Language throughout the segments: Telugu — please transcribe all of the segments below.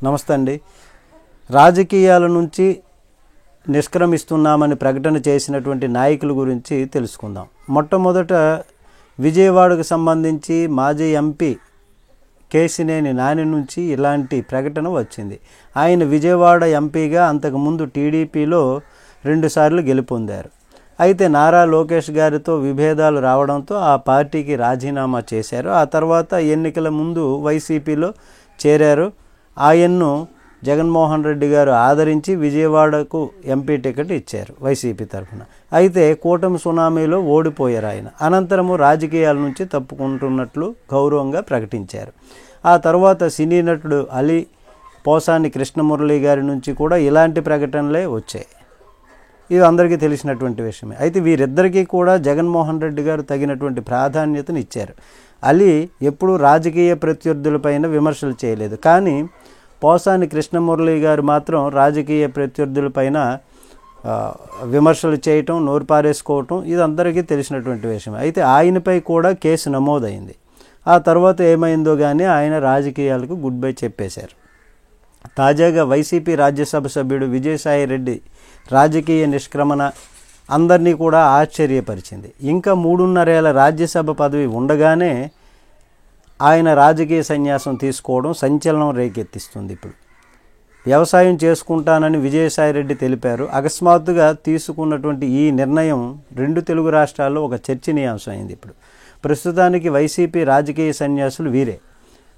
నమస్తే అండి. రాజకీయాల నుంచి నిష్క్రమిస్తున్నామని ప్రకటన చేసినటువంటి నాయకుల గురించి తెలుసుకుందాం. మొట్టమొదట విజయవాడకు సంబంధించి మాజీ ఎంపీ కేశినేని నాని నుంచి ఇలాంటి ప్రకటన వచ్చింది. ఆయన విజయవాడ ఎంపీగా అంతకుముందు టీడీపీలో 2 సార్లు గెలుపొందారు. అయితే నారా లోకేష్ గారితో విభేదాలు రావడంతో ఆ పార్టీకి రాజీనామా చేశారు. ఆ తర్వాత ఎన్నికల ముందు వైసీపీలో చేరారు. ఆయన్ను జగన్మోహన్ రెడ్డి గారు ఆదరించి విజయవాడకు ఎంపీ టికెట్ ఇచ్చారు వైసీపీ తరఫున. అయితే కూటమి సునామీలో ఓడిపోయారు ఆయన. అనంతరము రాజకీయాల నుంచి తప్పుకుంటున్నట్లు గౌరవంగా ప్రకటించారు. ఆ తర్వాత సినీ నటుడు అలీ పోసాని కృష్ణమురళి గారి నుంచి కూడా ఇలాంటి ప్రకటనలే వచ్చాయి. ఇది అందరికీ తెలిసినటువంటి విషయమే. అయితే వీరిద్దరికీ కూడా జగన్మోహన్ రెడ్డి గారు తగినటువంటి ప్రాధాన్యతను ఇచ్చారు. అలీ ఎప్పుడూ రాజకీయ ప్రత్యర్థులపైన విమర్శలు చేయలేదు, కానీ పోసాని కృష్ణమురళి గారు మాత్రం రాజకీయ ప్రత్యర్థులపైన విమర్శలు చేయటం, నోరు పారేసుకోవటం ఇది అందరికీ తెలిసినటువంటి విషయం. అయితే ఆయనపై కూడా కేసు నమోదైంది. ఆ తర్వాత ఏమైందో కానీ ఆయన రాజకీయాలకు గుడ్ బై చెప్పేశారు. తాజాగా వైసీపీ రాజ్యసభ సభ్యుడు విజయసాయి రెడ్డి రాజకీయ నిష్క్రమణ అందరినీ కూడా ఆశ్చర్యపరిచింది. ఇంకా 3.5 ఏళ్ల రాజ్యసభ పదవి ఉండగానే ఆయన రాజకీయ సన్యాసం తీసుకోవడం సంచలనం రేకెత్తిస్తుంది. ఇప్పుడు వ్యవసాయం చేసుకుంటానని విజయసాయి రెడ్డి తెలిపారు. అకస్మాత్తుగా తీసుకున్నటువంటి ఈ నిర్ణయం 2 తెలుగు రాష్ట్రాల్లో ఒక చర్చనీయాంశం అయింది. ఇప్పుడు ప్రస్తుతానికి వైసీపీ రాజకీయ సన్యాసులు వీరే.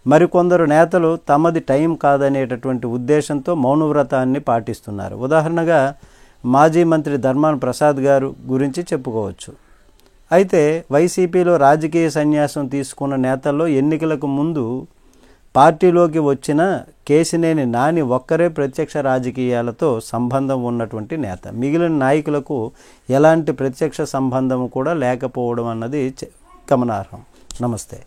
మరికొందరు నేతలు తమది టైం కాదనేటటువంటి ఉద్దేశంతో మౌనవ్రతాన్ని పాటిస్తున్నారు. ఉదాహరణగా మాజీ మంత్రి ధర్మాన ప్రసాద్ గారు గురించి చెప్పుకోవచ్చు. అయితే వైసీపీలో రాజకీయ సన్యాసం తీసుకున్న నేతల్లో ఎన్నికలకు ముందు పార్టీలోకి వచ్చిన కేశినేని నాని ఒక్కరే ప్రత్యక్ష రాజకీయాలతో సంబంధం ఉన్నటువంటి నేత. మిగిలిన నాయకులకు ఎలాంటి ప్రత్యక్ష సంబంధం కూడా లేకపోవడం అన్నది గమనార్హం. నమస్తే.